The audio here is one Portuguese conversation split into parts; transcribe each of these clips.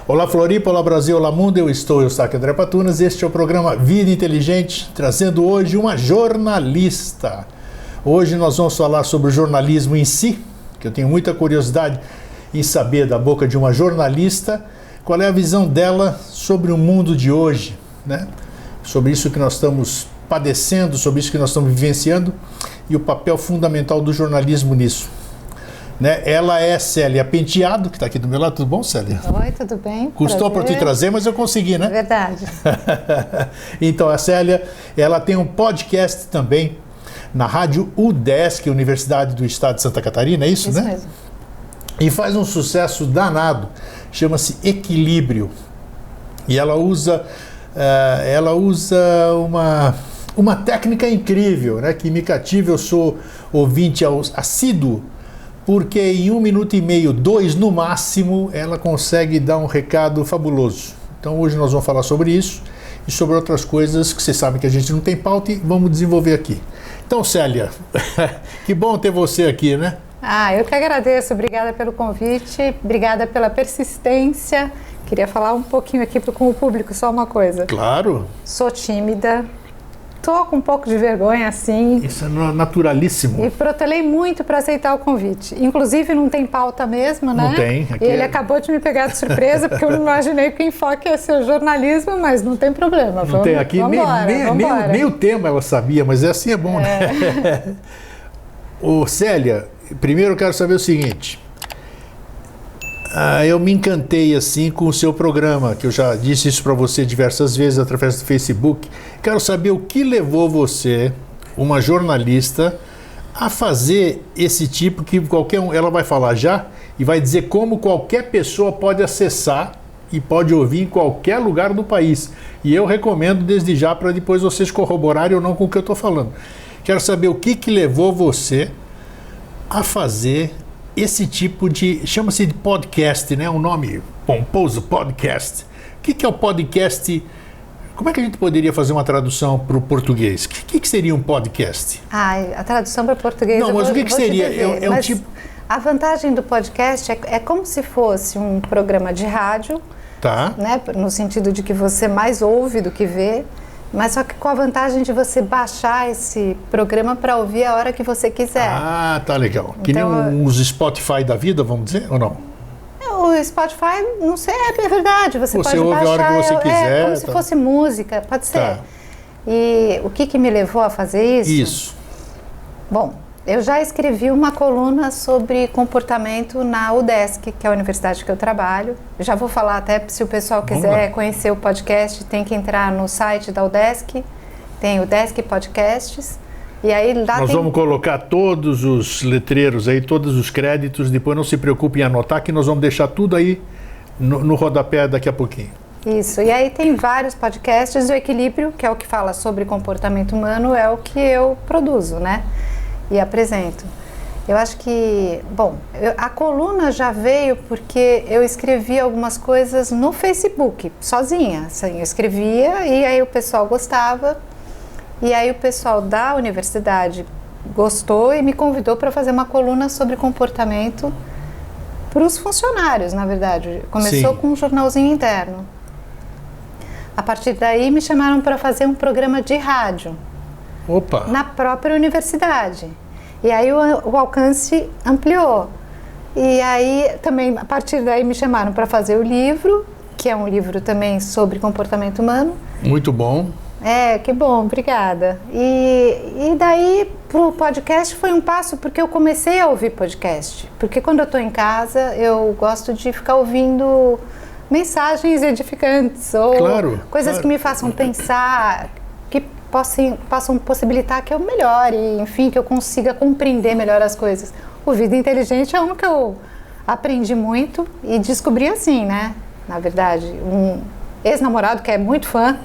Olá Floripa, olá Brasil, olá mundo, eu sou André Patunas, este é o programa Vida Inteligente, trazendo hoje uma jornalista. Hoje nós vamos falar sobre o jornalismo em si, que eu tenho muita curiosidade em saber da boca de uma jornalista, qual é a visão dela sobre o mundo de hoje, né? Sobre isso que nós estamos padecendo, sobre isso que nós estamos vivenciando e o papel fundamental do jornalismo nisso. Né? Ela é Célia Penteado, que está aqui do meu lado. Tudo bom, Célia? Oi, tudo bem? Custou para te trazer, mas eu consegui, né? Verdade. Então, a Célia, ela tem um podcast também na Rádio UDESC, Universidade do Estado de Santa Catarina, é isso, né? Isso mesmo. E faz um sucesso danado, chama-se Equilíbrio. E ela usa uma técnica incrível, né? Que me cativa, eu sou ouvinte assíduo, porque em 1 minuto e meio, 2 no máximo, ela consegue dar um recado fabuloso. Então hoje nós vamos falar sobre isso e sobre outras coisas que vocês sabem que a gente não tem pauta e vamos desenvolver aqui. Então, Célia, que bom ter você aqui, né? Eu que agradeço. Obrigada pelo convite, obrigada pela persistência. Queria falar um pouquinho aqui com o público, só uma coisa. Claro. Sou tímida. Estou com um pouco de vergonha, assim. Isso é naturalíssimo. E protelei muito para aceitar o convite. Inclusive, não tem pauta mesmo, né? Não tem. Ele acabou de me pegar de surpresa, porque eu não imaginei que o enfoque ia ser o jornalismo, mas não tem problema. Não tem aqui, nem o tema ela sabia, mas assim é bom, né? Ô, Célia, primeiro eu quero saber o seguinte. Eu me encantei assim com o seu programa, que eu já disse isso para você diversas vezes através do Facebook. Quero saber o que levou você, uma jornalista, a fazer esse tipo que qualquer um, ela vai falar já e vai dizer como qualquer pessoa pode acessar e pode ouvir em qualquer lugar do país. E eu recomendo desde já para depois vocês corroborarem ou não com o que eu estou falando. Quero saber o que levou você a fazer esse tipo de, chama-se de podcast, né? Um nome pomposo, podcast. O que é o podcast? Como é que a gente poderia fazer uma tradução para o português? O que seria um podcast? A tradução para o português... Não, mas o que seria? É um tipo... A vantagem do podcast é como se fosse um programa de rádio, tá? Né? No sentido de que você mais ouve do que vê, mas só que com a vantagem de você baixar esse programa para ouvir a hora que você quiser. Tá legal. Que então, nem os Spotify da vida, vamos dizer, ou não? O Spotify, não sei, é verdade. Você pode ouve baixar, a hora que você quiser. Como se fosse música, pode ser. Tá. E o que me levou a fazer isso? Isso. Bom, eu já escrevi uma coluna sobre comportamento na UDESC, que é a universidade que eu trabalho. Já vou falar até, se o pessoal quiser conhecer o podcast, tem que entrar no site da UDESC, tem UDESC Podcasts, e aí lá nós vamos colocar todos os letreiros aí, todos os créditos, depois não se preocupe em anotar, que nós vamos deixar tudo aí no rodapé daqui a pouquinho. Isso, e aí tem vários podcasts. O Equilíbrio, que é o que fala sobre comportamento humano, é o que eu produzo, né? E apresento. Eu acho que, a coluna já veio porque eu escrevia algumas coisas no Facebook, sozinha, assim, eu escrevia e aí o pessoal gostava, e aí o pessoal da universidade gostou e me convidou para fazer uma coluna sobre comportamento para os funcionários, na verdade. Começou com um jornalzinho interno. A partir daí me chamaram para fazer um programa de rádio. Opa. Na própria universidade. E aí o alcance ampliou. E aí também, a partir daí, me chamaram para fazer o livro, que é um livro também sobre comportamento humano. Muito bom. Que bom, obrigada. E daí, pro podcast foi um passo, porque eu comecei a ouvir podcast. Porque quando eu estou em casa, eu gosto de ficar ouvindo mensagens edificantes, ou coisas que me façam pensar, que possam possibilitar que eu melhore, enfim, que eu consiga compreender melhor as coisas. O Vida Inteligente é um que eu aprendi muito e descobri assim, né? Na verdade, um ex-namorado que é muito fã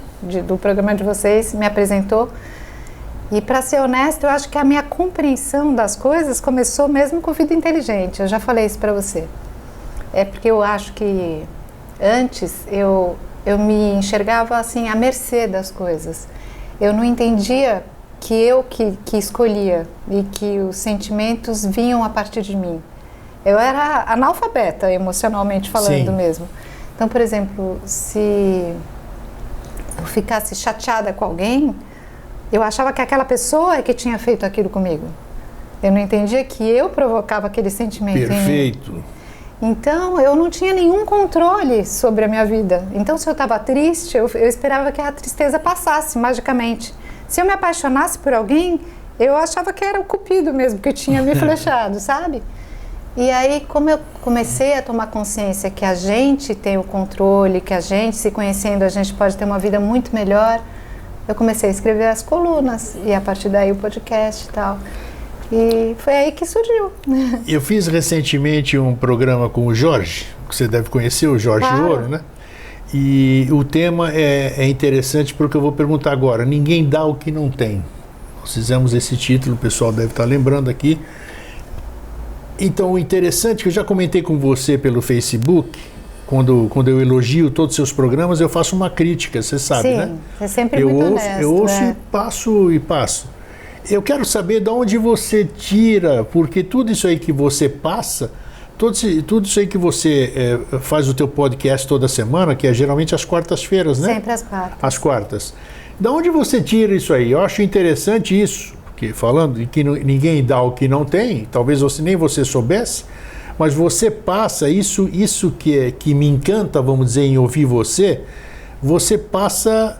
do programa de vocês me apresentou. E para ser honesta, eu acho que a minha compreensão das coisas começou mesmo com Vida Inteligente. Eu já falei isso para você. É porque eu acho que antes eu me enxergava assim à mercê das coisas. Eu não entendia que eu que escolhia e que os sentimentos vinham a partir de mim. Eu era analfabeta, emocionalmente falando mesmo. Então, por exemplo, se eu ficasse chateada com alguém, eu achava que aquela pessoa é que tinha feito aquilo comigo. Eu não entendia que eu provocava aquele sentimento em mim. Perfeito. Então, eu não tinha nenhum controle sobre a minha vida. Então, se eu estava triste, eu esperava que a tristeza passasse magicamente. Se eu me apaixonasse por alguém, eu achava que era o cupido mesmo, que tinha me flechado, sabe? E aí, como eu comecei a tomar consciência que a gente tem o controle, que a gente, se conhecendo, a gente pode ter uma vida muito melhor, eu comecei a escrever as colunas, e a partir daí o podcast e tal. E foi aí que surgiu. Eu fiz recentemente um programa com o Jorge, que você deve conhecer, o Jorge Ouro, né? E o tema é interessante porque eu vou perguntar agora. Ninguém dá o que não tem. Nós fizemos esse título, o pessoal deve estar lembrando aqui. Então, o interessante, que eu já comentei com você pelo Facebook, quando eu elogio todos os seus programas, eu faço uma crítica, você sabe, sim, né? Sim, é sempre muito honesto. Eu ouço e passo. Eu quero saber de onde você tira, porque tudo isso aí que você passa, tudo isso aí que você faz o teu podcast toda semana, que é geralmente às quartas-feiras, né? Sempre às quartas. Às quartas. De onde você tira isso aí? Eu acho interessante isso, porque falando de que ninguém dá o que não tem, talvez nem você soubesse, mas você passa, isso que me encanta, vamos dizer, em ouvir você passa...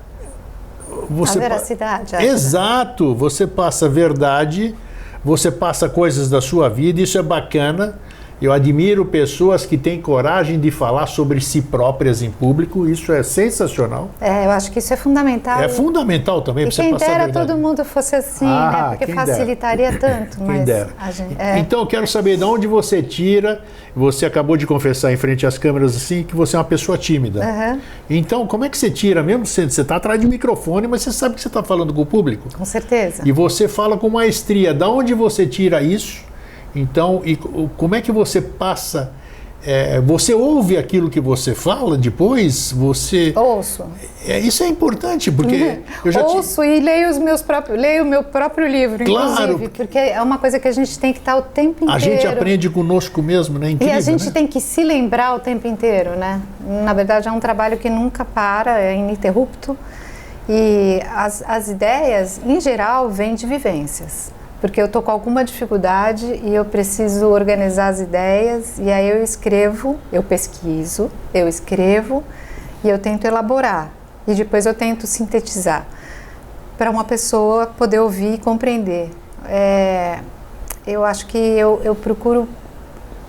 A veracidade. Exato, você passa verdade, você passa coisas da sua vida, isso é bacana. Eu admiro pessoas que têm coragem de falar sobre si próprias em público, isso é sensacional. Eu acho que isso é fundamental. É fundamental também para você passar a verdade. Quem dera todo mundo fosse assim, né? Porque facilitaria tanto. Quem mas dera. Gente, Então eu quero saber de onde você tira, você acabou de confessar em frente às câmeras assim, que você é uma pessoa tímida. Uhum. Então como é que você tira, mesmo você está atrás de microfone, mas você sabe que você está falando com o público? Com certeza. E você fala com maestria, de onde você tira isso? Então, e como é que você passa? Você ouve aquilo que você fala depois? Você ouço. Isso é importante, porque eu já ouço e leio leio o meu próprio livro, claro, inclusive, porque é uma coisa que a gente tem que estar o tempo inteiro. A gente aprende conosco mesmo, né? Incrível, e a gente, né? tem que se lembrar o tempo inteiro, né? Na verdade, é um trabalho que nunca para, é ininterrupto. E as ideias, em geral, vêm de vivências. Porque eu estou com alguma dificuldade e eu preciso organizar as ideias, e aí eu escrevo, eu pesquiso, eu escrevo e eu tento elaborar. E depois eu tento sintetizar para uma pessoa poder ouvir e compreender. Eu acho que eu procuro...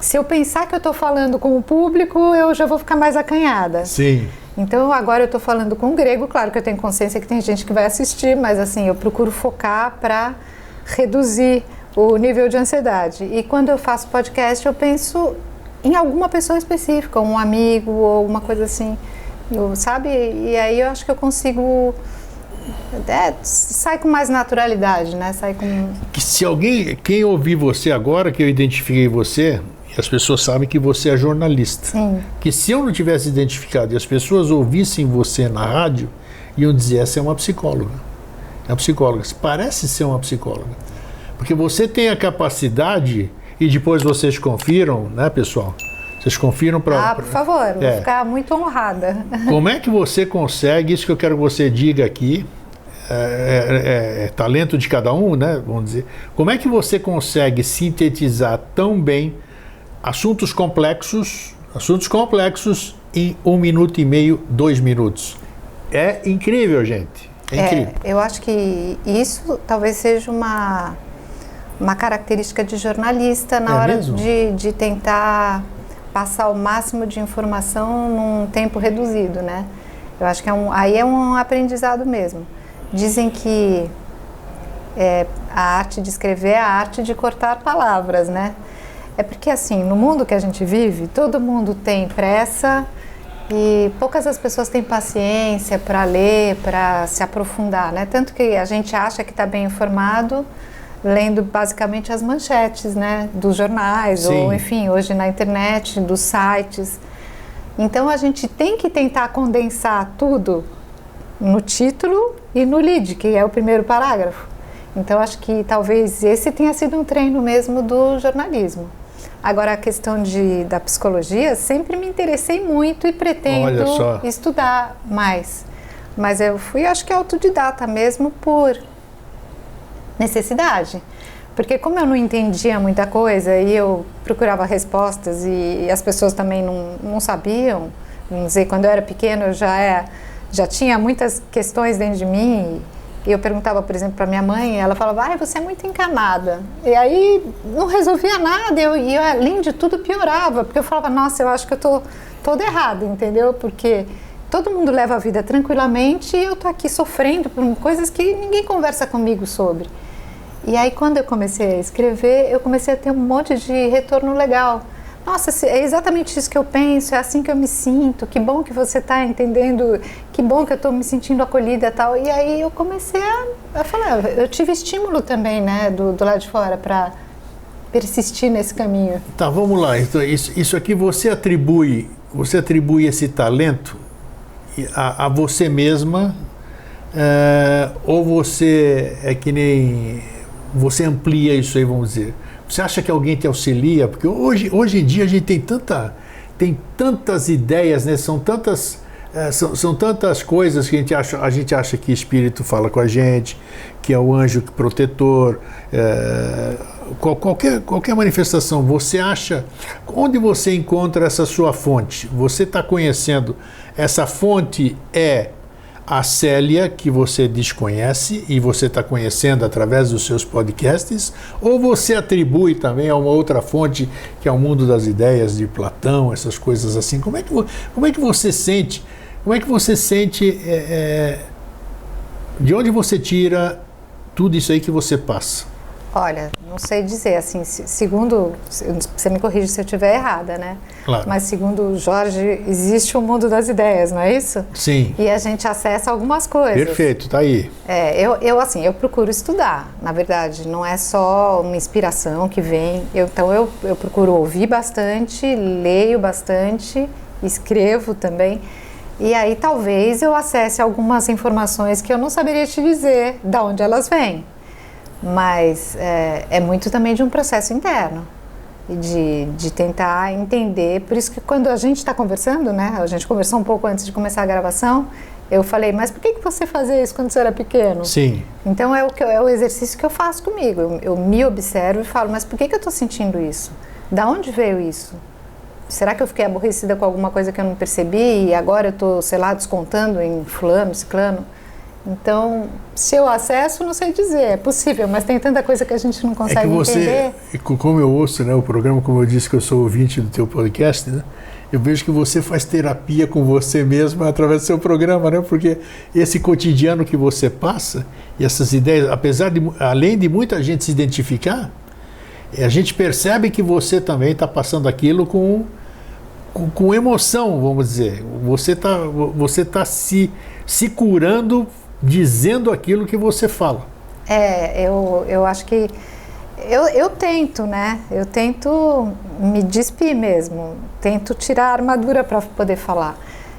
Se eu pensar que eu estou falando com o público, eu já vou ficar mais acanhada. Sim. Então agora eu estou falando com o grego, claro que eu tenho consciência que tem gente que vai assistir, mas assim, eu procuro focar para reduzir o nível de ansiedade. E quando eu faço podcast, eu penso em alguma pessoa específica, um amigo ou alguma coisa assim, sabe? E aí eu acho que eu consigo... sai com mais naturalidade, né? Sai com... Quem ouvir você agora, que eu identifiquei você, as pessoas sabem que você é jornalista. Sim. Que se eu não tivesse identificado e as pessoas ouvissem você na rádio, iam dizer, essa é uma psicóloga. É uma psicóloga, parece ser uma psicóloga, porque você tem a capacidade, e depois vocês confiram, né, pessoal? Vocês confiram para... por favor, vou ficar muito honrada. Como é que você consegue, isso que eu quero que você diga aqui, talento de cada um, né, vamos dizer, como é que você consegue sintetizar tão bem assuntos complexos em 1 minuto e meio, 2 minutos? É incrível, gente. Eu acho que isso talvez seja uma característica de jornalista na hora de tentar passar o máximo de informação num tempo reduzido, né? Eu acho que aí é um aprendizado mesmo. Dizem que a arte de escrever é a arte de cortar palavras, né? É porque assim, no mundo que a gente vive, todo mundo tem pressa, e poucas as pessoas têm paciência para ler, para se aprofundar, né? Tanto que a gente acha que está bem informado lendo basicamente as manchetes, né? Dos jornais, Sim. Ou enfim, hoje na internet, dos sites. Então a gente tem que tentar condensar tudo no título e no lead, que é o primeiro parágrafo. Então acho que talvez esse tenha sido um treino mesmo do jornalismo. Agora, a questão da psicologia, sempre me interessei muito e pretendo estudar mais. Mas eu fui, acho que autodidata mesmo por necessidade. Porque como eu não entendia muita coisa e eu procurava respostas e as pessoas também não sabiam, vamos dizer, quando eu era pequena eu já tinha muitas questões dentro de mim e eu perguntava, por exemplo, para minha mãe, ela falava, você é muito encanada. E aí não resolvia nada e eu, além de tudo, piorava, porque eu falava, nossa, eu acho que eu tô toda errada, entendeu? Porque todo mundo leva a vida tranquilamente e eu tô aqui sofrendo por coisas que ninguém conversa comigo sobre. E aí, quando eu comecei a escrever, eu comecei a ter um monte de retorno legal. Nossa, é exatamente isso que eu penso, é assim que eu me sinto, que bom que você está entendendo, que bom que eu estou me sentindo acolhida e tal. E aí eu comecei a falar, eu tive estímulo também, né, do lado de fora para persistir nesse caminho. Tá, vamos lá. Então, isso aqui você atribui esse talento a você mesma, ou você é que nem... Você amplia isso aí, vamos dizer. Você acha que alguém te auxilia? Porque hoje em dia a gente tem tantas ideias, né? São tantas coisas que a gente acha que espírito fala com a gente, que é o anjo protetor, qualquer manifestação. Você acha, onde você encontra essa sua fonte? Você está conhecendo, essa fonte é a Célia, que você desconhece e você está conhecendo através dos seus podcasts, ou você atribui também a uma outra fonte, que é o mundo das ideias de Platão, essas coisas assim? Como é que você sente? Como é que você sente? De onde você tira tudo isso aí que você passa? Olha, não sei dizer, assim, segundo, você me corrige se eu estiver errada, né? Claro. Mas segundo o Jorge, existe o mundo das ideias, não é isso? Sim. E a gente acessa algumas coisas. Perfeito, tá aí. Eu procuro estudar, na verdade, não é só uma inspiração que vem. Então eu procuro ouvir bastante, leio bastante, escrevo também. E aí talvez eu acesse algumas informações que eu não saberia te dizer de onde elas vêm. Mas é muito também de um processo interno, de tentar entender. Por isso que quando a gente está conversando, né, a gente conversou um pouco antes de começar a gravação, eu falei, mas por que você fazia isso quando você era pequeno? Sim. Então é o exercício que eu faço comigo, eu me observo e falo, mas por que eu estou sentindo isso? Da onde veio isso? Será que eu fiquei aborrecida com alguma coisa que eu não percebi e agora eu estou, sei lá, descontando em fulano, ciclano? Então, se eu acesso, não sei dizer, é possível, mas tem tanta coisa que a gente não consegue entender. Como eu ouço, né, o programa, como eu disse que eu sou ouvinte do teu podcast, né, eu vejo que você faz terapia com você mesmo através do seu programa, né, porque esse cotidiano que você passa e essas ideias, além de muita gente se identificar, a gente percebe que você também está passando aquilo com emoção, vamos dizer. Você tá se curando, dizendo aquilo que você fala. Eu acho que eu tento, né? Eu tento me despir mesmo, tento tirar a armadura para poder falar.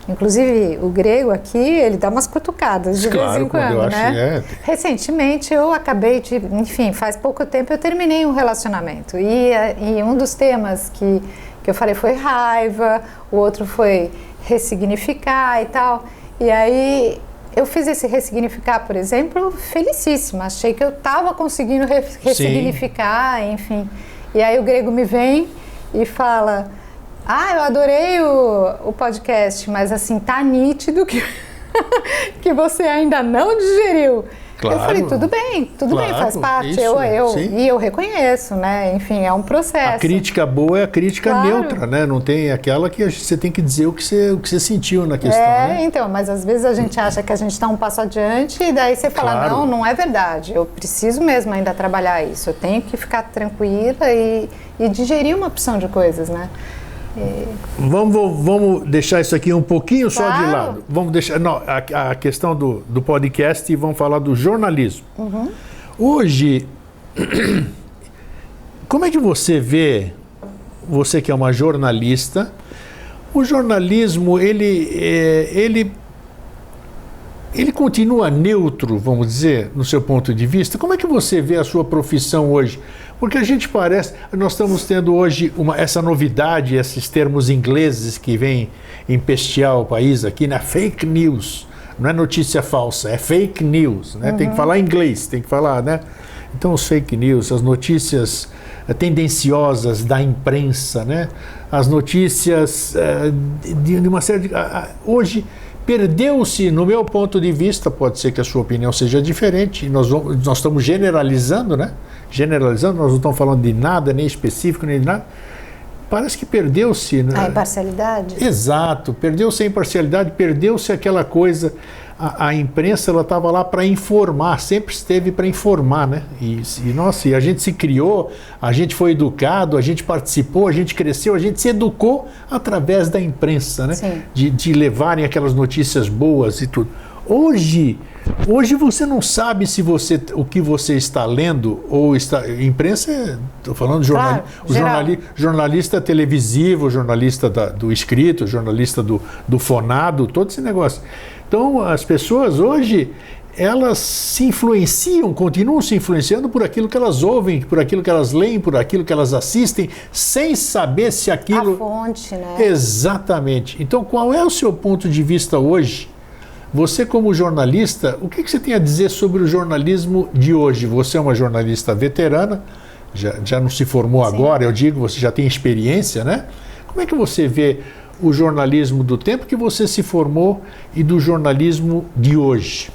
Inclusive, o grego aqui, ele dá umas cutucadas de vez em quando, né? Recentemente, eu acabei de... Enfim, faz pouco tempo eu terminei um relacionamento. E um dos temas que eu falei foi raiva, o outro foi ressignificar e tal. E aí... Eu fiz esse ressignificar, por exemplo, felicíssima. Achei que eu estava conseguindo ressignificar, sim. Enfim. E aí o grego me vem e fala, eu adorei o podcast, mas assim, tá nítido que, que você ainda não digeriu. Claro, eu falei, tudo bem, faz parte, isso, e eu reconheço, né? Enfim, é um processo. A crítica boa é a crítica neutra, né? Não tem aquela que você tem que dizer o que você sentiu na questão, né? Então, mas às vezes a gente acha que a gente está um passo adiante e daí você fala, não é verdade, eu preciso mesmo ainda trabalhar isso, eu tenho que ficar tranquila e digerir uma opção de coisas, né? Vamos deixar isso aqui um pouquinho só de lado. Vamos deixar a questão do podcast e vamos falar do jornalismo. Uhum. Hoje, como é que você vê, você que é uma jornalista, o jornalismo, ele continua neutro, vamos dizer, no seu ponto de vista? Como é que você vê a sua profissão hoje? Porque a gente parece... Nós estamos tendo hoje essa novidade, esses termos ingleses que vêm empestear o país aqui, né? Fake news. Não é notícia falsa, é fake news, né? Tem que falar inglês, tem que falar, né? Então, os fake news, as notícias tendenciosas da imprensa, né? As notícias de uma série de... Hoje, perdeu-se, no meu ponto de vista, pode ser que a sua opinião seja diferente, nós estamos generalizando, né? Generalizando, nós não estamos falando de nada, nem específico, nem de nada. Parece que perdeu-se... Né? A imparcialidade? Exato, perdeu-se a imparcialidade, perdeu-se aquela coisa... A imprensa, ela estava lá para informar, sempre esteve para informar, né? Nossa, e a gente se criou, a gente foi educado, a gente participou, a gente cresceu, a gente se educou através da imprensa, né? De levarem aquelas notícias boas e tudo. Hoje você não sabe se o que você está lendo ou está... Imprensa, estou falando de jornalista televisivo, jornalista do escrito, jornalista do fonado, todo esse negócio. Então, as pessoas hoje, elas se influenciam, continuam se influenciando por aquilo que elas ouvem, por aquilo que elas leem, por aquilo que elas assistem, sem saber se aquilo... A fonte, né? Exatamente. Então, qual é o seu ponto de vista hoje? Você, como jornalista, o que você tem a dizer sobre o jornalismo de hoje? Você é uma jornalista veterana, já não se formou agora, eu digo, você já tem experiência, né? Como é que você vê o jornalismo do tempo que você se formou e do jornalismo de hoje?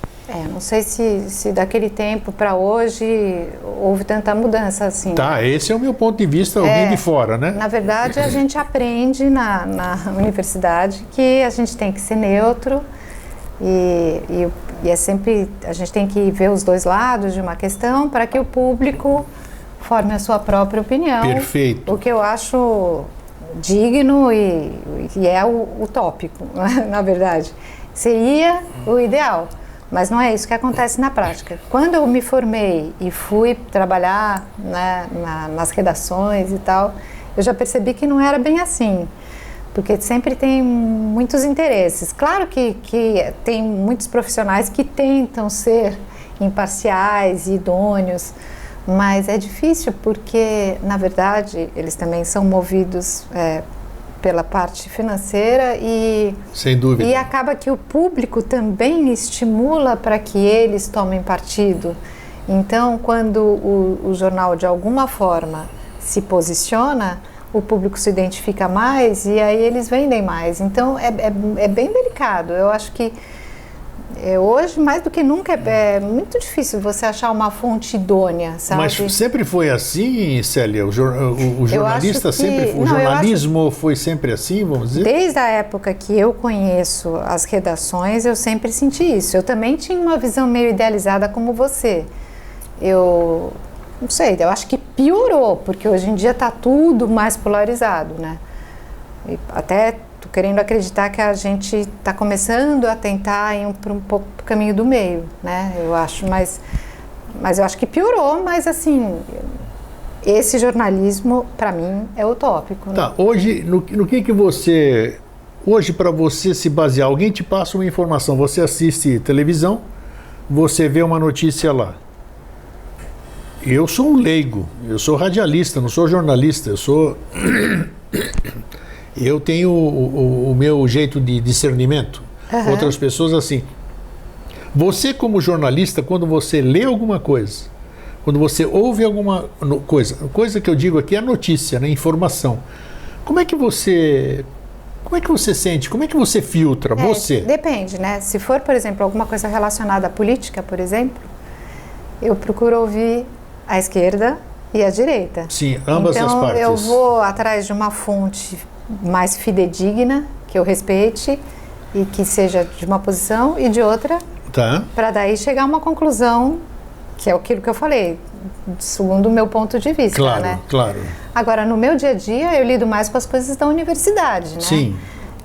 Não sei se daquele tempo para hoje houve tanta mudança assim. Tá, esse é o meu ponto de vista, alguém de fora, né? Na verdade, a gente aprende na universidade que a gente tem que ser neutro e é sempre, a gente tem que ver os dois lados de uma questão para que o público forme a sua própria opinião. Perfeito. O que eu acho digno e é utópico, na verdade. Seria o ideal, mas não é isso que acontece na prática. Quando eu me formei e fui trabalhar, né, nas redações e tal, eu já percebi que não era bem assim, porque sempre tem muitos interesses. Claro que tem muitos profissionais que tentam ser imparciais e idôneos, mas é difícil porque, na verdade, eles também são movidos pela parte financeira e... Sem dúvida. E acaba que o público também estimula para que eles tomem partido. Então, quando o jornal, de alguma forma, se posiciona, o público se identifica mais e aí eles vendem mais. Então, é bem delicado. Eu acho que hoje, mais do que nunca, é muito difícil você achar uma fonte idônea, sabe? Mas sempre foi assim, Célia? O jornalista sempre foi... O jornalismo foi sempre assim, vamos dizer? Desde a época que eu conheço as redações, eu sempre senti isso. Eu também tinha uma visão meio idealizada como você. Eu não sei, eu acho que piorou, porque hoje em dia está tudo mais polarizado, né? E até... Estou querendo acreditar que a gente está começando a tentar ir para um pouco o caminho do meio, né? Eu acho, mas eu acho que piorou, mas assim, esse jornalismo, para mim, é utópico. Tá, né? Hoje, no que você... Hoje, para você se basear, alguém te passa uma informação, você assiste televisão, você vê uma notícia lá. Eu sou um leigo, eu sou radialista, não sou jornalista, eu tenho o meu jeito de discernimento. Outras pessoas assim. Você, como jornalista, quando você lê alguma coisa, quando você ouve alguma coisa que eu digo aqui é notícia, né, informação. Como é que você sente? Como é que você filtra? Você? Depende, né? Se for, por exemplo, alguma coisa relacionada à política, por exemplo, eu procuro ouvir a esquerda e a direita. Sim, ambas as partes. Então eu vou atrás de uma fonte mais fidedigna, que eu respeite e que seja de uma posição e de outra, tá, para daí chegar a uma conclusão, que é aquilo que eu falei, segundo o meu ponto de vista, claro, né? Claro. Agora, no meu dia a dia, eu lido mais com as coisas da universidade, né? Sim.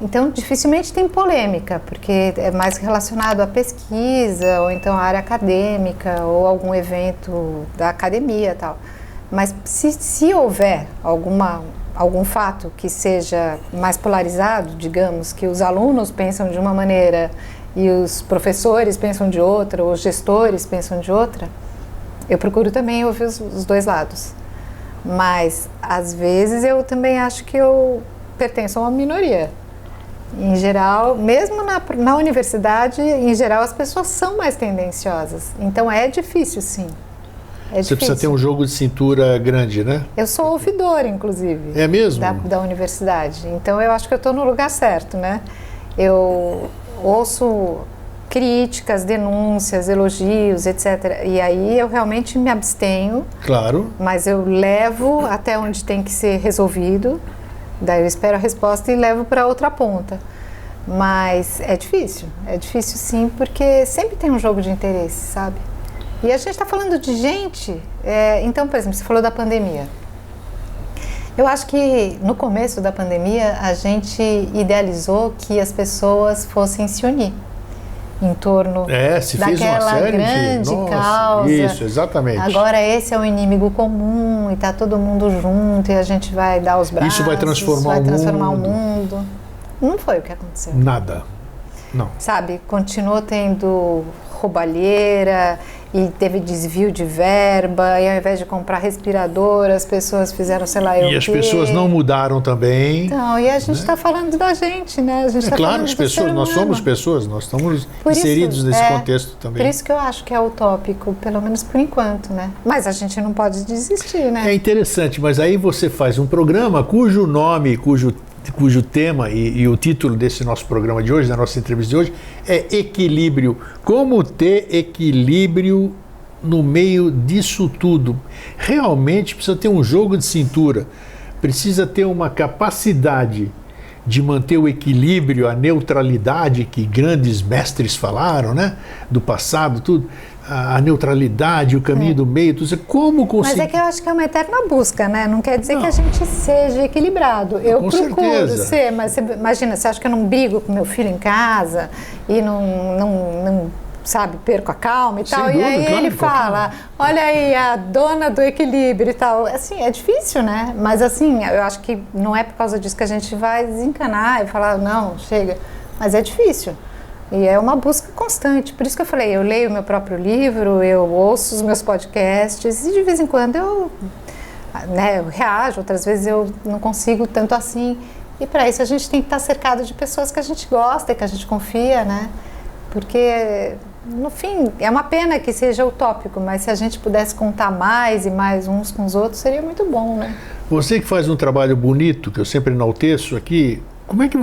Então, dificilmente tem polêmica, porque é mais relacionado à pesquisa, ou então à área acadêmica, ou algum evento da academia e tal. Mas se houver algum fato que seja mais polarizado, digamos, que os alunos pensam de uma maneira e os professores pensam de outra, ou os gestores pensam de outra, eu procuro também ouvir os dois lados. Mas, às vezes, eu também acho que eu pertenço a uma minoria. Em geral, mesmo na universidade, em geral, as pessoas são mais tendenciosas. Então, é difícil, sim. Você precisa ter um jogo de cintura grande, né? Eu sou ouvidora, inclusive. É mesmo? Da universidade. Então, eu acho que eu estou no lugar certo, né? Eu ouço críticas, denúncias, elogios, etc. E aí eu realmente me abstenho. Claro. Mas eu levo até onde tem que ser resolvido. Daí eu espero a resposta e levo para outra ponta. Mas é difícil sim, porque sempre tem um jogo de interesse, sabe? E a gente está falando de gente, então, por exemplo, você falou da pandemia. Eu acho que no começo da pandemia a gente idealizou que as pessoas fossem se unir em torno se fez uma daquela série grande de... causa. Isso, exatamente. Agora esse é o inimigo comum e está todo mundo junto e a gente vai dar os braços. Isso vai transformar o mundo. Não foi o que aconteceu. Nada. Não. Sabe, continuou tendo roubalheira e teve desvio de verba, e ao invés de comprar respirador, as pessoas fizeram, sei lá, E as pessoas não mudaram também. Então, e a gente está falando da gente, né? A gente tá claro, falando as pessoas, nós somos pessoas, nós estamos inseridos nesse contexto também. Por isso que eu acho que é utópico, pelo menos por enquanto, né? Mas a gente não pode desistir, né? É interessante, mas aí você faz um programa cujo nome, cujo tema e o título desse nosso programa de hoje, da nossa entrevista de hoje, é Equilíbrio. Como ter equilíbrio no meio disso tudo? Realmente precisa ter um jogo de cintura, precisa ter uma capacidade de manter o equilíbrio, a neutralidade que grandes mestres falaram, né? Do passado, tudo. A neutralidade, o caminho do meio, tudo. Como conseguir... Mas é que eu acho que é uma eterna busca, né? Não quer dizer que a gente seja equilibrado. Eu com procuro certeza ser, mas você, imagina, você acha que eu não brigo com meu filho em casa e não sabe, perco a calma e tal. Dúvida, e aí claro, ele fala, olha aí, a dona do equilíbrio e tal. Assim, é difícil, né? Mas assim, eu acho que não é por causa disso que a gente vai desencanar e falar, não, chega. Mas é difícil. E é uma busca constante. Por isso que eu falei, eu leio meu próprio livro, eu ouço os meus podcasts e de vez em quando eu reajo, outras vezes eu não consigo tanto assim. E para isso a gente tem que estar cercado de pessoas que a gente gosta e que a gente confia, né? Porque, no fim, é uma pena que seja utópico, mas se a gente pudesse contar mais e mais uns com os outros, seria muito bom, né? Você que faz um trabalho bonito, que eu sempre enalteço aqui, como é que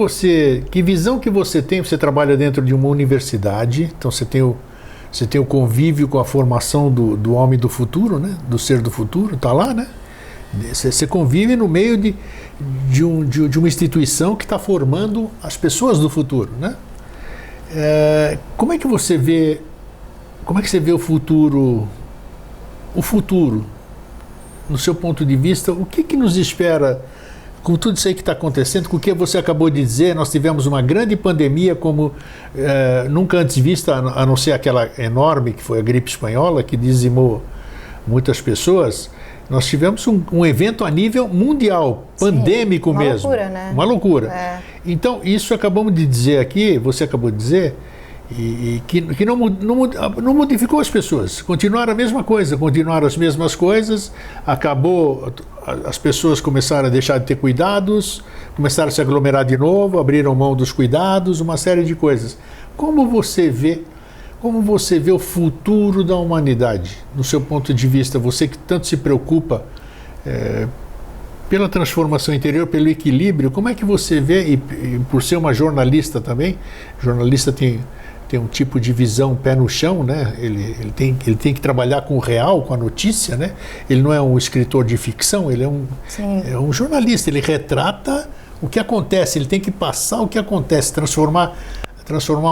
que visão que você tem? Você trabalha dentro de uma universidade, então você tem o convívio com a formação do homem do futuro, né? Do ser do futuro, está lá, né? Você convive no meio de uma instituição que está formando as pessoas do futuro, né? Como é que você vê o futuro, no seu ponto de vista, o que nos espera com tudo isso aí que está acontecendo, com o que você acabou de dizer? Nós tivemos uma grande pandemia como nunca antes vista, a não ser aquela enorme que foi a gripe espanhola, que dizimou muitas pessoas. Nós tivemos um evento a nível mundial, pandêmico mesmo. Uma loucura, né? Uma loucura. Então, isso acabamos de dizer aqui, você acabou de dizer, que não modificou as pessoas. Continuaram a mesma coisa, continuaram as mesmas coisas, acabou, as pessoas começaram a deixar de ter cuidados, começaram a se aglomerar de novo, abriram mão dos cuidados, uma série de coisas. Como você vê o futuro da humanidade, no seu ponto de vista, você que tanto se preocupa pela transformação interior, pelo equilíbrio, como é que você vê, e por ser uma jornalista também, jornalista tem um tipo de visão pé no chão, né? Ele tem que trabalhar com o real, com a notícia, né? Ele não é um escritor de ficção, ele é um jornalista, ele retrata o que acontece, ele tem que passar o que acontece, transformar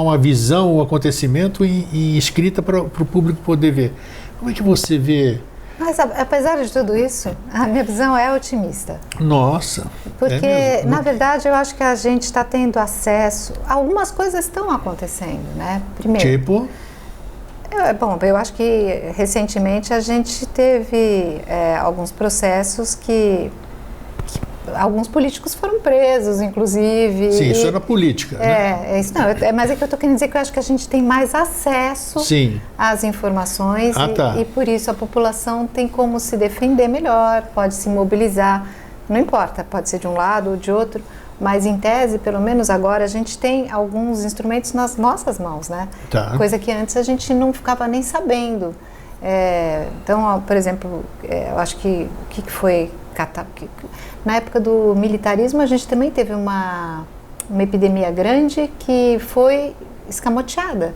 uma visão, um acontecimento em escrita para o público poder ver. Como é que você vê? Mas apesar de tudo isso, a minha visão é otimista. Nossa! Porque, na verdade, eu acho que a gente está tendo acesso... Algumas coisas estão acontecendo, né? Primeiro... Tipo? Eu acho que recentemente a gente teve alguns processos que alguns políticos foram presos, inclusive. Sim, isso é na política, né? Isso não, mas é que eu estou querendo dizer que eu acho que a gente tem mais acesso às informações e por isso a população tem como se defender melhor, pode se mobilizar, não importa, pode ser de um lado ou de outro, mas em tese, pelo menos agora, a gente tem alguns instrumentos nas nossas mãos, né? Coisa que antes a gente não ficava nem sabendo. Então, por exemplo, eu acho que o que foi... Na época do militarismo, a gente também teve uma epidemia grande que foi escamoteada.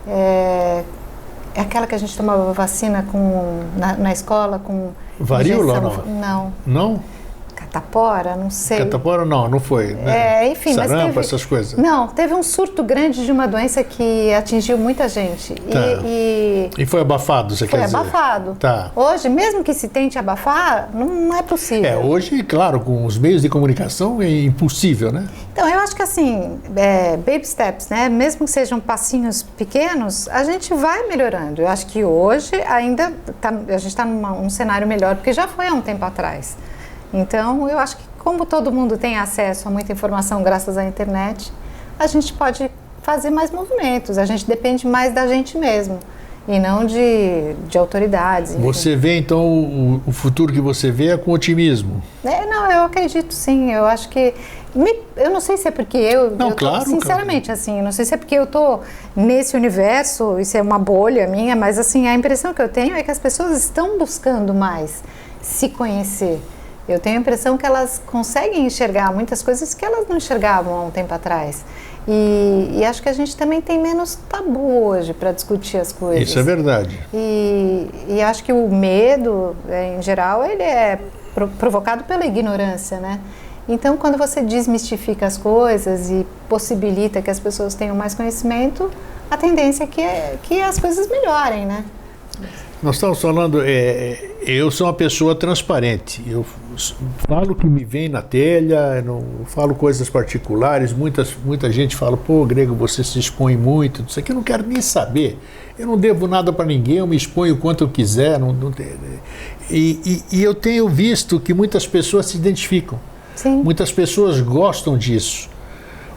É aquela que a gente tomava vacina na escola com... Varíola ou não? Não. Não? Catapora, não sei. Catapora não foi, né? Enfim, sarampo, mas teve, essas coisas. Não, teve um surto grande de uma doença que atingiu muita gente. E foi abafado, você quer dizer? Foi abafado. Hoje, mesmo que se tente abafar, não é possível. Hoje, claro, com os meios de comunicação é impossível, né? Então, eu acho que assim, baby steps, né? Mesmo que sejam passinhos pequenos, a gente vai melhorando. Eu acho que hoje ainda a gente está num cenário melhor, porque já foi há um tempo atrás. Então, eu acho que como todo mundo tem acesso a muita informação graças à internet, a gente pode fazer mais movimentos, a gente depende mais da gente mesmo e não de autoridades. Enfim. Você vê, então, o futuro que você vê é com otimismo? Não, eu acredito sim, eu acho que... Eu não sei se é porque claro, sinceramente, assim, eu não sei se é porque eu tô nesse universo, isso é uma bolha minha, mas assim, a impressão que eu tenho é que as pessoas estão buscando mais se conhecer. Eu tenho a impressão que elas conseguem enxergar muitas coisas que elas não enxergavam há um tempo atrás. E acho que a gente também tem menos tabu hoje para discutir as coisas. Isso é verdade. E acho que o medo, em geral, ele é provocado pela ignorância, né? Então, quando você desmistifica as coisas e possibilita que as pessoas tenham mais conhecimento, a tendência é que as coisas melhorem, né? Nós estamos falando, eu sou uma pessoa transparente, eu falo o que me vem na telha, não falo coisas particulares, muita gente fala, pô, Grego, você se expõe muito, isso aqui eu não quero nem saber, eu não devo nada para ninguém, eu me exponho o quanto eu quiser, e eu tenho visto que muitas pessoas se identificam, Sim. Muitas pessoas gostam disso.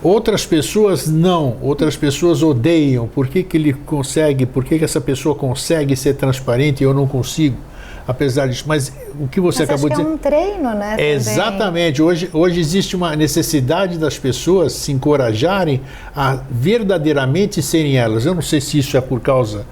Outras pessoas não, outras pessoas odeiam. Por que ele consegue, por que essa pessoa consegue ser transparente e eu não consigo? Apesar disso, mas o que você acabou de dizer... é um treino, né? Exatamente. Hoje existe uma necessidade das pessoas se encorajarem a verdadeiramente serem elas. Eu não sei se isso é por causa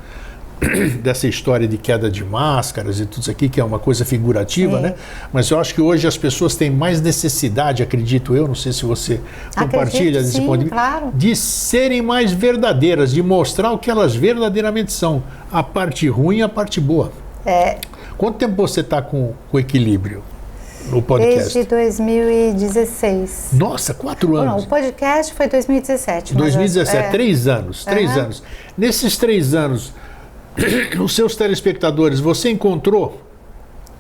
dessa história de queda de máscaras e tudo isso aqui, que é uma coisa figurativa, né? Mas eu acho que hoje as pessoas têm mais necessidade, acredito eu, não sei se você compartilha desse ponto de vista, claro. de serem mais verdadeiras, de mostrar o que elas verdadeiramente são, a parte ruim e a parte boa. Quanto tempo você está com equilíbrio no podcast? Desde 2016. Nossa, 4 anos. Não, o podcast foi 2017. 2017, 3 anos. 3 anos. Nesses 3 anos, os seus telespectadores, você encontrou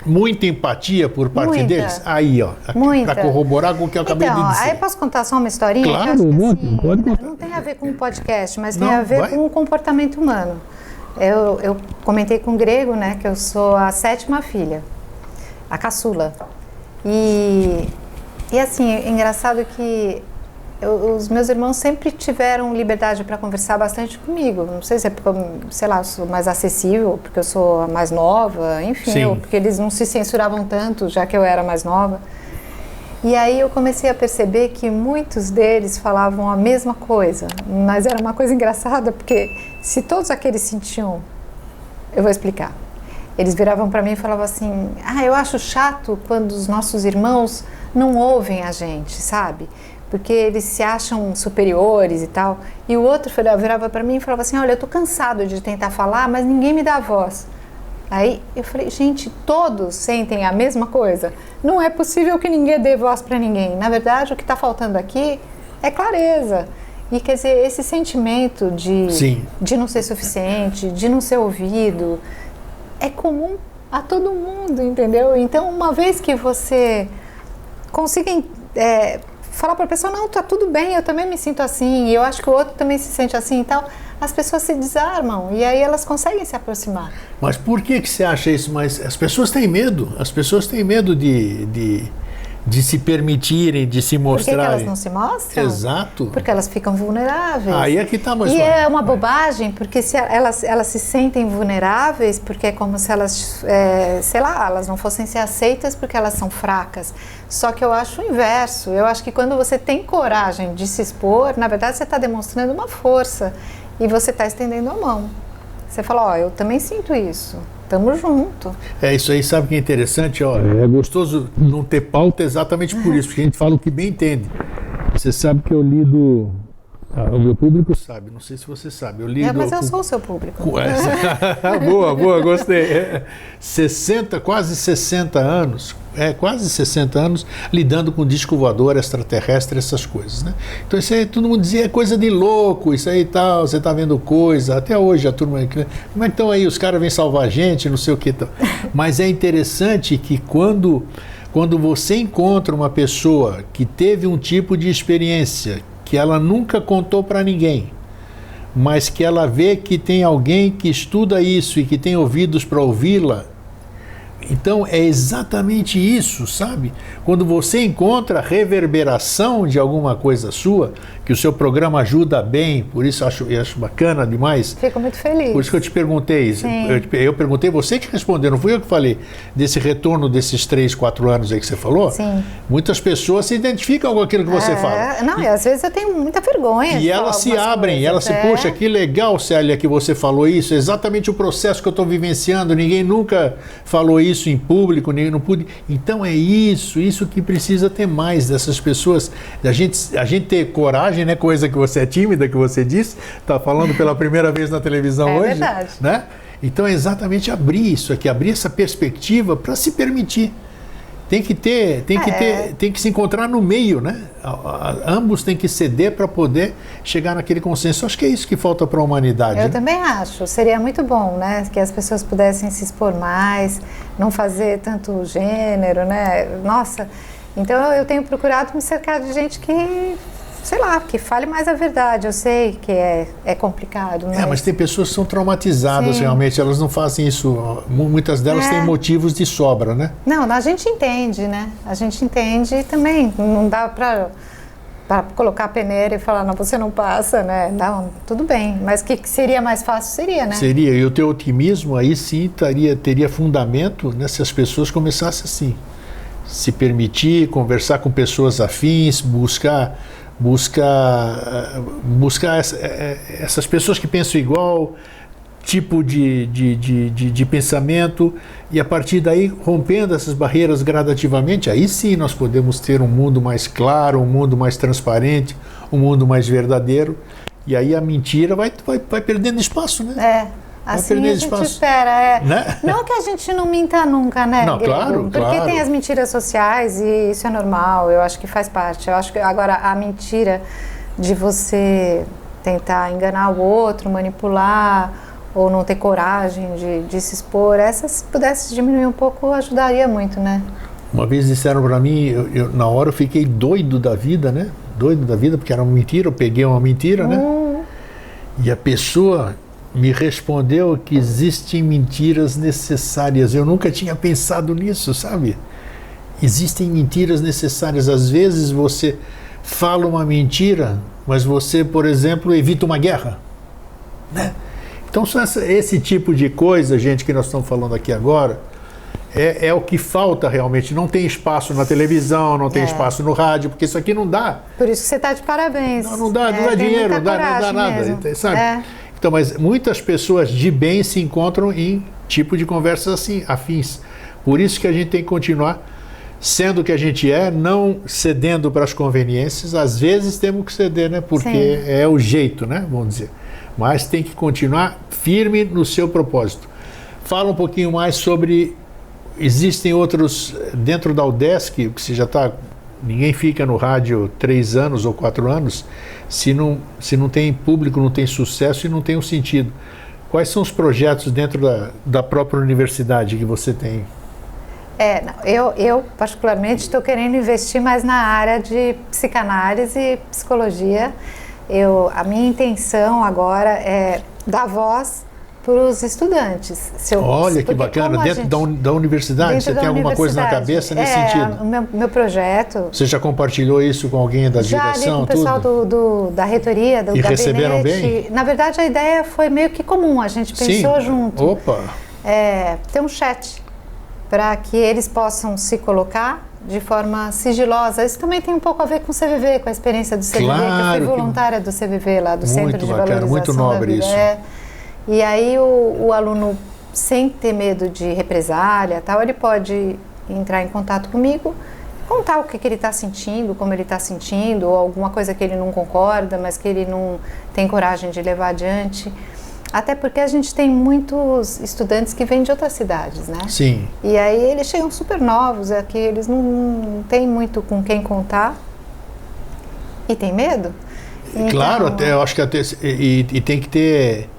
muita empatia por parte deles? Aí, ó, para corroborar com o que eu acabei de dizer. Aí posso contar só uma historinha? Claro, pode contar. Não tem a ver com o podcast, mas tem a ver com o comportamento humano. Eu comentei com o Grego, né, que eu sou a 7ª filha, a caçula. E assim, é engraçado que os meus irmãos sempre tiveram liberdade para conversar bastante comigo. Não sei se é porque, sei lá, eu sou mais acessível, porque eu sou a mais nova, enfim, porque eles não se censuravam tanto, já que eu era mais nova. E aí eu comecei a perceber que muitos deles falavam a mesma coisa, mas era uma coisa engraçada, porque se todos aqueles sentiam, eu vou explicar. Eles viravam para mim e falavam assim, eu acho chato quando os nossos irmãos não ouvem a gente, sabe? Porque eles se acham superiores e tal. E o outro virava para mim e falava assim, olha, eu tô cansado de tentar falar, mas ninguém me dá voz. Aí eu falei, gente, todos sentem a mesma coisa. Não é possível que ninguém dê voz para ninguém. Na verdade, o que está faltando aqui é clareza. E quer dizer, esse sentimento de não ser suficiente, de não ser ouvido, é comum a todo mundo, entendeu? Então, uma vez que você consiga falar para a pessoa, não, tá tudo bem, eu também me sinto assim, e eu acho que o outro também se sente assim e tal, as pessoas se desarmam e aí elas conseguem se aproximar. Mas por que você acha isso? Mas as pessoas têm medo, de de se permitirem, de se mostrarem. Por que elas não se mostram? Exato. Porque elas ficam vulneráveis. Aí é que está mais. E é uma bobagem, porque se elas se sentem vulneráveis, porque é como se elas, sei lá, elas não fossem ser aceitas porque elas são fracas. Só que eu acho o inverso. Eu acho que quando você tem coragem de se expor, na verdade você está demonstrando uma força e você está estendendo a mão. Você fala, ó, eu também sinto isso. Tamo junto. É isso aí, sabe o que é interessante? Ó, é gostoso não ter pauta exatamente por isso, porque a gente fala o que bem entende. Você sabe que eu lido. O meu público sabe, não sei se você sabe. Eu lido mas eu sou o seu público. Boa, gostei. 60, quase 60 anos, quase 60 anos lidando com disco voador, extraterrestre, essas coisas, né? Então isso aí todo mundo dizia, é coisa de louco, isso aí e tal, você tá vendo coisa, até hoje a turma, como é que estão aí, os caras vêm salvar a gente, não sei o que tal. Mas é interessante que quando você encontra uma pessoa que teve um tipo de experiência que ela nunca contou para ninguém, mas que ela vê que tem alguém que estuda isso e que tem ouvidos para ouvi-la, então é exatamente isso, sabe? Quando você encontra a reverberação de alguma coisa sua, que o seu programa ajuda bem, por isso eu acho bacana demais. Fico muito feliz. Por isso que eu te perguntei, eu perguntei, você que respondeu, não fui eu que falei, desse retorno desses 3, 4 anos aí que você falou. Sim. Muitas pessoas se identificam com aquilo que você fala. Não, e às vezes eu tenho muita vergonha. E elas se abrem, elas se, poxa, que legal, Célia, que você falou isso, é exatamente o processo que eu estou vivenciando, ninguém nunca falou isso em público, ninguém não pude. Então é isso que precisa ter mais dessas pessoas, a gente ter coragem, né, coisa que você é tímida, que você disse, está falando pela primeira vez na televisão hoje. Verdade. Né? Então é exatamente abrir isso aqui, abrir essa perspectiva para se permitir. Tem que se encontrar no meio, né? Ambos têm que ceder para poder chegar naquele consenso. Acho que é isso que falta para a humanidade. Eu também acho. Seria muito bom, né? Que as pessoas pudessem se expor mais, não fazer tanto gênero, né? Nossa, então eu tenho procurado me cercar de gente que, sei lá, que fale mais a verdade. Eu sei que é complicado. Mas tem pessoas que são traumatizadas. Sim. Realmente, elas não fazem isso. Muitas delas têm motivos de sobra, né? Não, a gente entende, né? A gente entende e também não dá para colocar a peneira e falar, não, você não passa, né? Não, tudo bem. Mas que seria mais fácil, seria, né? Seria. E o teu otimismo aí sim teria fundamento, né, se as pessoas começassem assim. Se permitir, conversar com pessoas afins, buscar essas pessoas que pensam igual, tipo de pensamento, e a partir daí, rompendo essas barreiras gradativamente, aí sim nós podemos ter um mundo mais claro, um mundo mais transparente, um mundo mais verdadeiro, e aí a mentira vai perdendo espaço, né? Assim a gente espera. Né? Não que a gente não minta nunca, né, não, Grego? Claro. Porque tem as mentiras sociais e isso é normal, eu acho que faz parte. Eu acho que agora a mentira de você tentar enganar o outro, manipular ou não ter coragem de se expor, essa, se pudesse diminuir um pouco, ajudaria muito, né? Uma vez disseram para mim, na hora eu fiquei doido da vida, né? Doido da vida, porque era uma mentira, eu peguei uma mentira, né? E a pessoa me respondeu que existem mentiras necessárias. Eu nunca tinha pensado nisso, sabe? Existem mentiras necessárias. Às vezes você fala uma mentira, mas você, por exemplo, evita uma guerra, né? Então, esse tipo de coisa, gente, que nós estamos falando aqui agora, é o que falta realmente. Não tem espaço na televisão, não tem espaço no rádio, porque isso aqui não dá. Por isso que você está de parabéns. Não dá dinheiro, não dá nada, sabe? Então, mas muitas pessoas de bem se encontram em tipo de conversas assim, afins. Por isso que a gente tem que continuar sendo o que a gente é, não cedendo para as conveniências. Às vezes temos que ceder, né? Porque é o jeito, né? Vamos dizer. Mas tem que continuar firme no seu propósito. Fala um pouquinho mais sobre... Existem outros dentro da UDESC, que você já está... Ninguém fica no rádio 3 anos ou 4 anos se não tem público, não tem sucesso e não tem um sentido. Quais são os projetos dentro da própria universidade que você tem? Eu particularmente estou querendo investir mais na área de psicanálise e psicologia. A minha intenção agora é dar voz os estudantes. Olha que bacana, dentro da universidade, você tem alguma coisa na cabeça nesse sentido? O meu projeto... Você já compartilhou isso com alguém da direção? Já ali com o pessoal da reitoria, do gabinete. Receberam bem? Na verdade, a ideia foi meio que comum, a gente pensou junto. Opa! Ter um chat para que eles possam se colocar de forma sigilosa. Isso também tem um pouco a ver com o CVV, com a experiência do CVV, claro, que eu fui voluntária do CVV lá, do Centro de Valorização muito nobre da Vida. Isso. E aí o aluno, sem ter medo de represália, tal, ele pode entrar em contato comigo, contar o que ele está sentindo, como ele está sentindo, ou alguma coisa que ele não concorda, mas que ele não tem coragem de levar adiante. Até porque a gente tem muitos estudantes que vêm de outras cidades, né? Sim. E aí eles chegam super novos, aqui eles não têm muito com quem contar e tem medo. Então, claro, até, eu acho que até, e tem que ter,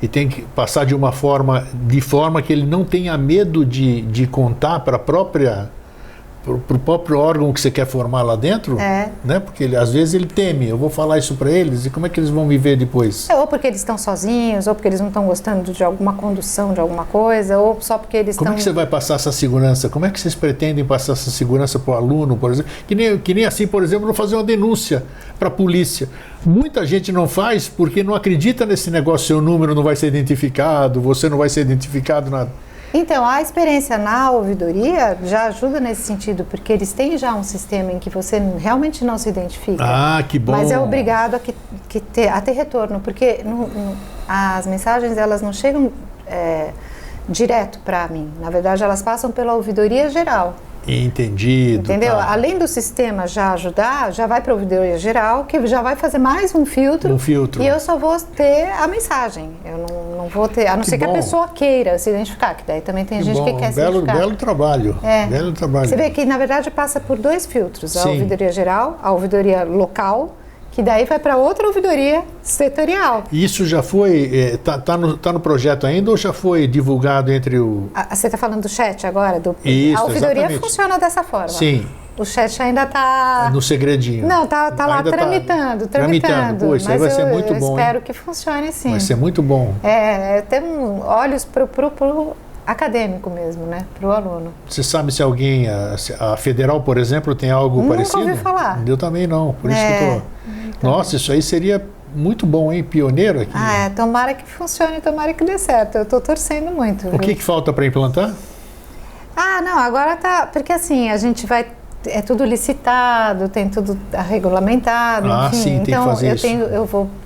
e tem que passar de forma que ele não tenha medo de contar para o próprio órgão que você quer formar lá dentro, né? Porque às vezes ele teme, eu vou falar isso para eles e como é que eles vão me ver depois? Ou porque eles estão sozinhos, ou porque eles não estão gostando de alguma condução, de alguma coisa, ou só porque eles estão... Como é que você vai passar essa segurança? Como é que vocês pretendem passar essa segurança para o aluno, por exemplo? Que nem assim, por exemplo, não fazer uma denúncia para a polícia. Muita gente não faz porque não acredita nesse negócio, seu número não vai ser identificado, você não vai ser identificado, nada. Então, a experiência na ouvidoria já ajuda nesse sentido, porque eles têm já um sistema em que você realmente não se identifica. Ah, que bom! Mas é obrigado a ter retorno, porque as mensagens elas não chegam direto para mim. Na verdade, elas passam pela ouvidoria geral. Entendido. Entendeu? Tá. Além do sistema já ajudar, já vai para a ouvidoria geral, que já vai fazer mais um filtro. E eu só vou ter a mensagem. Eu não vou ter, a não ser que a pessoa queira se identificar, que daí também tem gente que quer se identificar. Belo trabalho. Belo trabalho. Você vê que, na verdade, passa por 2 filtros. A ouvidoria geral, a ouvidoria local, que daí vai para outra ouvidoria setorial. Isso já foi, tá no projeto ainda ou já foi divulgado entre o... Você está falando do chat agora? Isso, a ouvidoria exatamente. Funciona dessa forma. Sim. O chat ainda está... No segredinho. Não, tá lá tramitando. Pô, isso aí vai ser muito bom. Eu espero que funcione sim. Vai ser muito bom. Tem olhos pro acadêmico mesmo, né? Para o aluno. Você sabe se alguém, a Federal, por exemplo, tem algo parecido? Nunca ouvi falar. Eu também não, por isso que eu tô... Nossa, isso aí seria muito bom, hein? Pioneiro aqui. Tomara que funcione, tomara que dê certo. Eu estou torcendo muito. O que falta para implantar? Não, agora tá... Porque assim, a gente vai... É tudo licitado, tem tudo regulamentado, enfim. Sim, tem então, que fazer isso.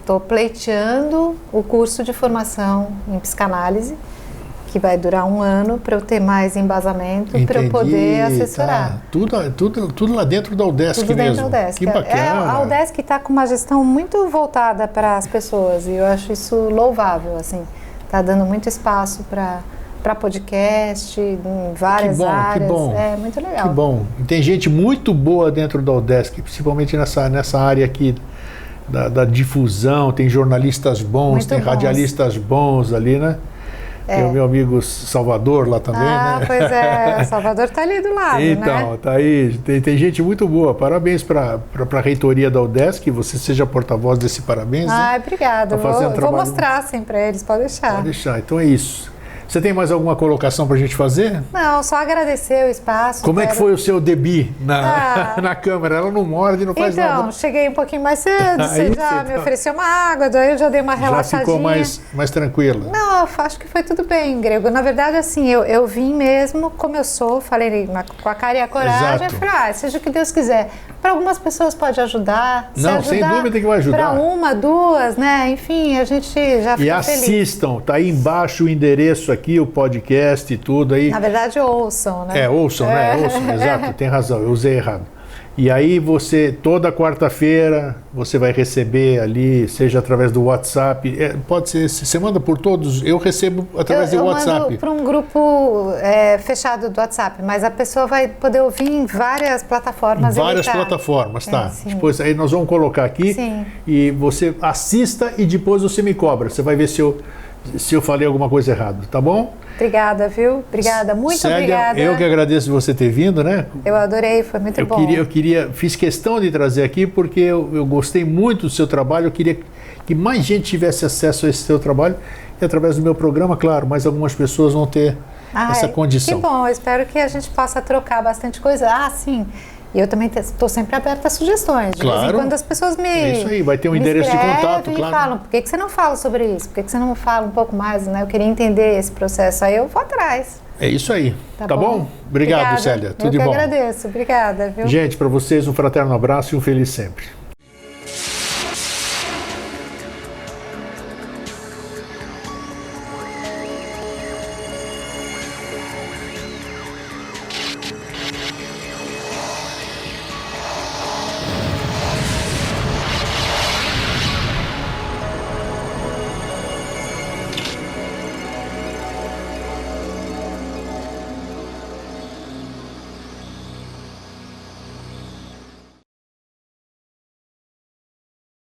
Estou pleiteando o curso de formação em psicanálise, que vai durar 1 ano, para eu ter mais embasamento, para eu poder assessorar. Tá. Tudo lá dentro da UDESC tudo mesmo. Dentro da UDESC. Que bacana. A UDESC está com uma gestão muito voltada para as pessoas, e eu acho isso louvável, assim. Está dando muito espaço para podcast, em várias áreas. Que bom. É muito legal. Que bom. E tem gente muito boa dentro da UDESC, principalmente nessa área aqui da difusão, tem jornalistas bons, muito tem radialistas bons ali, né? Tem o meu amigo Salvador lá também, né? Pois é, Salvador está ali do lado, então, né? Tá aí, tem gente muito boa. Parabéns para a reitoria da UDESC, que você seja porta-voz desse parabéns. Obrigada. Vou mostrar assim para eles, pode deixar. Pode deixar, então é isso. Você tem mais alguma colocação para a gente fazer? Não, só agradecer o espaço. Como é que foi o seu debut na câmera? Ela não morde, não faz nada. Então, cheguei um pouquinho mais cedo, você já me ofereceu uma água, daí eu já dei uma relaxadinha. Já ficou mais tranquila? Não, eu acho que foi tudo bem, Grego. Na verdade, assim, eu vim mesmo como eu sou, falei com a cara e a coragem, falei, seja o que Deus quiser. Para algumas pessoas pode ajudar. Não, sem dúvida que vai ajudar. Para 1, 2, né? Enfim, a gente já fica feliz. E assistam, tá aí embaixo o endereço aqui, o podcast e tudo aí. Na verdade, ouçam, né? Ouçam, né? Ouçam, exato, tem razão, eu usei errado. E aí toda quarta-feira, você vai receber ali, seja através do WhatsApp, pode ser, você manda por todos, eu recebo através do WhatsApp. Eu mando para um grupo fechado do WhatsApp, mas a pessoa vai poder ouvir em várias plataformas. Várias plataformas, tá. Depois aí nós vamos colocar aqui e você assista e depois você me cobra, você vai ver se eu falei alguma coisa errada, tá bom? Obrigada, viu? Obrigada, muito Célia, obrigada. Eu que agradeço você ter vindo, né? Eu adorei, foi muito bom. Fiz questão de trazer aqui porque eu gostei muito do seu trabalho, eu queria que mais gente tivesse acesso a esse seu trabalho. E através do meu programa, claro, mais algumas pessoas vão ter essa condição. Que bom, eu espero que a gente possa trocar bastante coisa. Sim. E eu também estou sempre aberta a sugestões. De vez em quando as pessoas É isso aí, vai ter um endereço de contato, e claro. falam, por que você não fala sobre isso? Por que você não fala um pouco mais, né? Eu queria entender esse processo, aí eu vou atrás. É isso aí. Tá bom? Obrigado, Obrigada. Célia. Tudo de bom. Eu que agradeço. Obrigada, viu? Gente, para vocês um fraterno abraço e um feliz sempre.